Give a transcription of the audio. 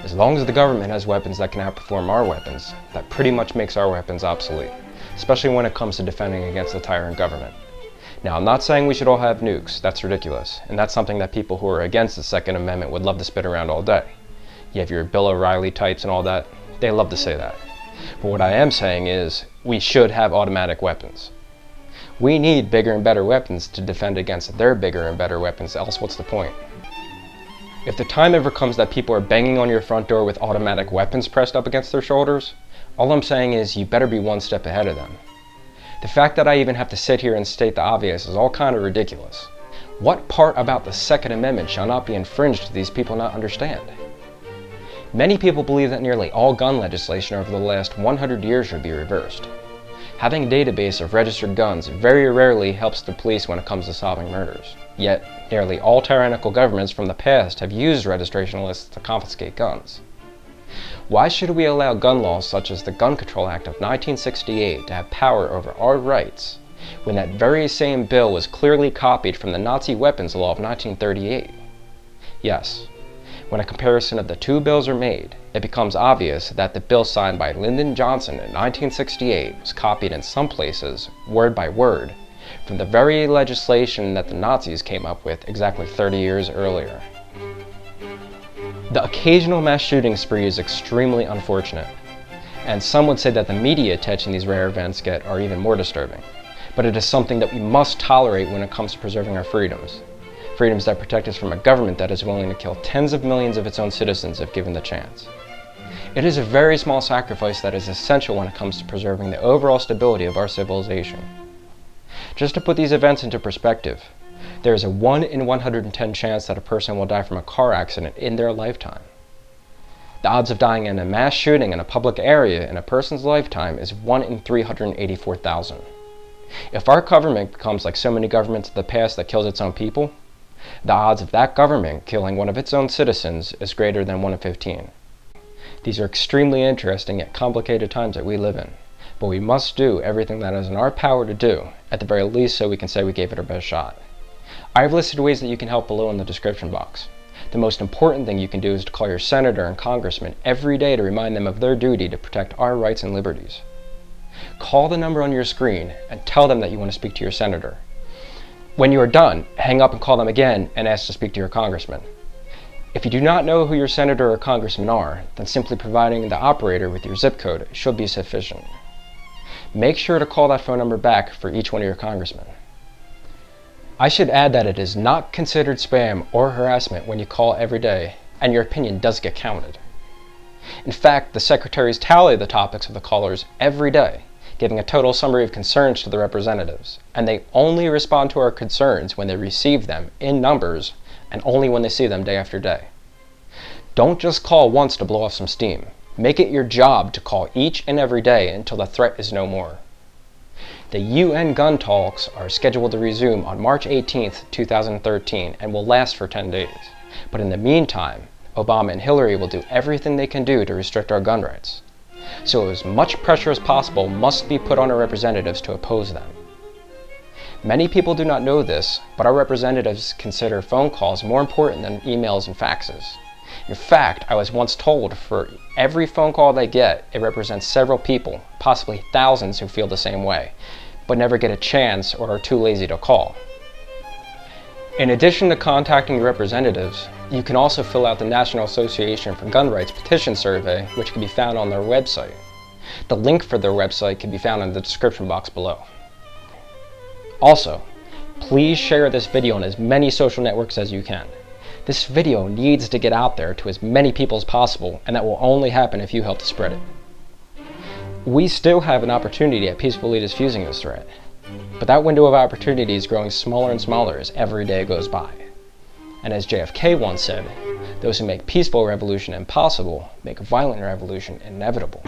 As long as the government has weapons that can outperform our weapons, that pretty much makes our weapons obsolete, especially when it comes to defending against the tyrant government. Now, I'm not saying we should all have nukes, that's ridiculous, and that's something that people who are against the Second Amendment would love to spit around all day. You have your Bill O'Reilly types and all that, they love to say that. But what I am saying is, we should have automatic weapons. We need bigger and better weapons to defend against their bigger and better weapons, else what's the point? If the time ever comes that people are banging on your front door with automatic weapons pressed up against their shoulders, all I'm saying is you better be one step ahead of them. The fact that I even have to sit here and state the obvious is all kind of ridiculous. What part about the Second Amendment shall not be infringed do these people not understand? Many people believe that nearly all gun legislation over the last 100 years should be reversed. Having a database of registered guns very rarely helps the police when it comes to solving murders. Yet, nearly all tyrannical governments from the past have used registration lists to confiscate guns. Why should we allow gun laws such as the Gun Control Act of 1968 to have power over our rights, when that very same bill was clearly copied from the Nazi weapons law of 1938? Yes, when a comparison of the two bills are made, it becomes obvious that the bill signed by Lyndon Johnson in 1968 was copied in some places, word by word, from the very legislation that the Nazis came up with exactly 30 years earlier. The occasional mass shooting spree is extremely unfortunate, and some would say that the media attention these rare events get are even more disturbing. But it is something that we must tolerate when it comes to preserving our freedoms. Freedoms that protect us from a government that is willing to kill tens of millions of its own citizens if given the chance. It is a very small sacrifice that is essential when it comes to preserving the overall stability of our civilization. Just to put these events into perspective, there is a 1 in 110 chance that a person will die from a car accident in their lifetime. The odds of dying in a mass shooting in a public area in a person's lifetime is 1 in 384,000. If our government becomes like so many governments of the past that kills its own people, the odds of that government killing one of its own citizens is greater than 1 in 15. These are extremely interesting yet complicated times that we live in, but we must do everything that is in our power to do, at the very least so we can say we gave it our best shot. I have listed ways that you can help below in the description box. The most important thing you can do is to call your senator and congressman every day to remind them of their duty to protect our rights and liberties. Call the number on your screen and tell them that you want to speak to your senator. When you are done, hang up and call them again and ask to speak to your congressman. If you do not know who your senator or congressman are, then simply providing the operator with your zip code should be sufficient. Make sure to call that phone number back for each one of your congressmen. I should add that it is not considered spam or harassment when you call every day, and your opinion does get counted. In fact, the secretaries tally the topics of the callers every day, giving a total summary of concerns to the representatives, and they only respond to our concerns when they receive them in numbers and only when they see them day after day. Don't just call once to blow off some steam. Make it your job to call each and every day until the threat is no more. The UN gun talks are scheduled to resume on March 18th, 2013 and will last for 10 days. But in the meantime, Obama and Hillary will do everything they can do to restrict our gun rights. So as much pressure as possible must be put on our representatives to oppose them. Many people do not know this, but our representatives consider phone calls more important than emails and faxes. In fact, I was once told for every phone call they get, it represents several people, possibly thousands who feel the same way, but never get a chance or are too lazy to call. In addition to contacting your representatives, you can also fill out the National Association for Gun Rights petition survey, which can be found on their website. The link for their website can be found in the description box below. Also, please share this video on as many social networks as you can. This video needs to get out there to as many people as possible, and that will only happen if you help to spread it. We still have an opportunity at peacefully defusing this threat, but that window of opportunity is growing smaller and smaller as every day goes by. And as JFK once said, those who make peaceful revolution impossible make violent revolution inevitable.